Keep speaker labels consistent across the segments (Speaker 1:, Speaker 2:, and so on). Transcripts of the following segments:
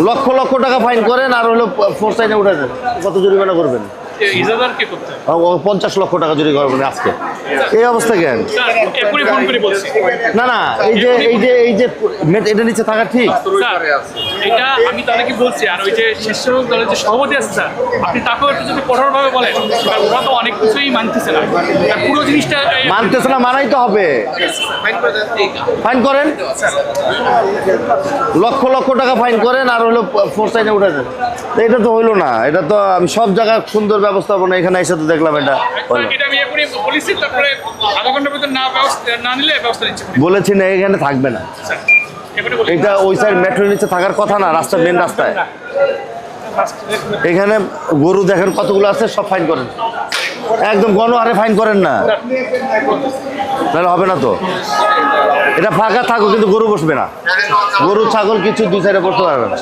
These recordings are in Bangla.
Speaker 1: লক্ষ লক্ষ টাকা ফাইন করেন আর হলো ফোর সাইডে উঠে দেন, কত জরিমানা করবেন? 50 লক্ষ টাকা জরিমানা করবেন আজকে। এই অবস্থা কেন? না না, এই যে এটা নিচে থাকা ঠিক।
Speaker 2: এটা আমি তাদেরকে বলছি, আর ওই যে স্বেচ্ছাসেবক দলের যে সভাপতি আছে স্যার, আপনি তাকেও একটু যদি কঠোরভাবে বলেন, ওরা তো অনেক কিছুই মানতেছে না, পুরো জিনিসটা
Speaker 1: মানতেছে না, মানাই তো হবে। ফাইন করেন, লক্ষ লক্ষ টাকা ফাইন করেন আর হলো ফোর সাইডে উঠে দেন। এটা তো হইলো না, এটা তো আমি সব জায়গায় সুন্দর ব্যবস্থাপনা, এখানে এসে তো দেখলাম এটা
Speaker 2: আমি এখনই বলেছি, তারপরে আধা ঘন্টার ভিতরে না নিলে ব্যবস্থা নিচ্ছে।
Speaker 1: বলেছি না, এখানে থাকবে না। এটা ওই সাইড মেট্রোর নিচে থাকার কথা না, রাস্তা মেন রাস্তায়। এখানে গরু দেখেন কতগুলো আছে, সব ফাইন করেন, একদম গণহারে ফাইন করেন না, তাহলে হবে না তো। এটা ফাঁকা থাকো, কিন্তু গরু বসবে না, গরু ছাগল কিছু দুই সাইডে বসতে পারবে না।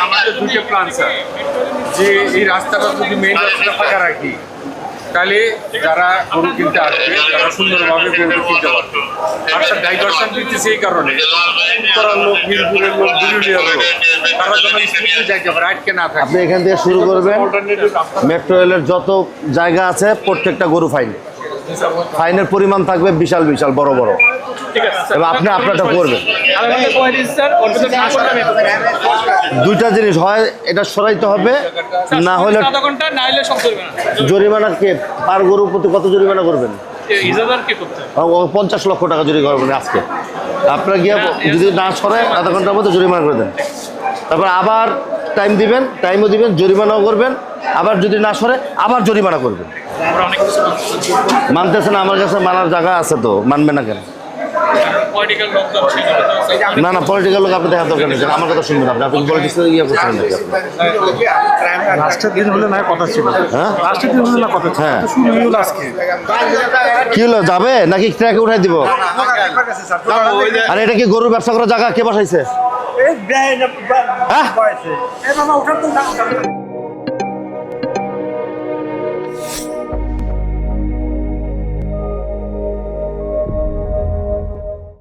Speaker 3: আমাদের দুইটা প্ল্যান স্যার, যে এই রাস্তাটা যদি মেইন রাস্তাটা ফাঁকা রাখি, তাহলে যারা গরু কিনতে আসবে তারা সুন্দরভাবে গরু কিনতে পারবে। আর স্যার ডাইভার্সন দিতেছে এই কারণে, উত্তরার লোক, মিরপুরের লোক, বিরুলিয়ার লোক, তারা যেন স্পিডে যাইতে পারে, আটকে না থাকে।
Speaker 1: আপনি এখান থেকে শুরু করবেন, মেট্রো রেলের যত জায়গা আছে প্রত্যেকটা গরু ফাইন, ফাইনের পরিমাণ থাকবে বিশাল বিশাল বড় বড়, এবং আপনি আপনারটা করবেন। দুইটা জিনিস হয়, এটা সরাইতে হবে, না হলে জরিমানা কে পার গরুর প্রতি কত জরিমানা করবেন? 50 লক্ষ টাকা জরিমানা করবেন আজকে। আপনারা গিয়ে যদি না সরায় আধা ঘন্টার মধ্যে জরিমানা করে দেন, তারপর আবার টাইম দিবেন, টাইমও দিবেন, জরিমানাও করবেন, আবার যদি না সরে আবার জরিমানা করবেন। মানতেছে না, আমার কাছে মানার জায়গা আছে তো, মানবে না কেন? না না, পলিটিক্যাল লোক আপনি দেখার দরকার নেই, আমার কথা শুনবেন আপনি, আপনি পলিটিক্স ইয়ে করছেন নাকি?
Speaker 4: লাস্টের দিন হলে না কথা ছিল,
Speaker 1: হ্যাঁ
Speaker 4: লাস্টের দিন হলে না কথা ছিল,
Speaker 1: হ্যাঁ
Speaker 4: শুরু হলো আজকে।
Speaker 1: কি হলো, যাবে নাকি ট্র্যাকে উঠাই দিব? আর এটা কি গরুর ব্যবসা করার জায়গা কে বসাইছে? হ্যাঁ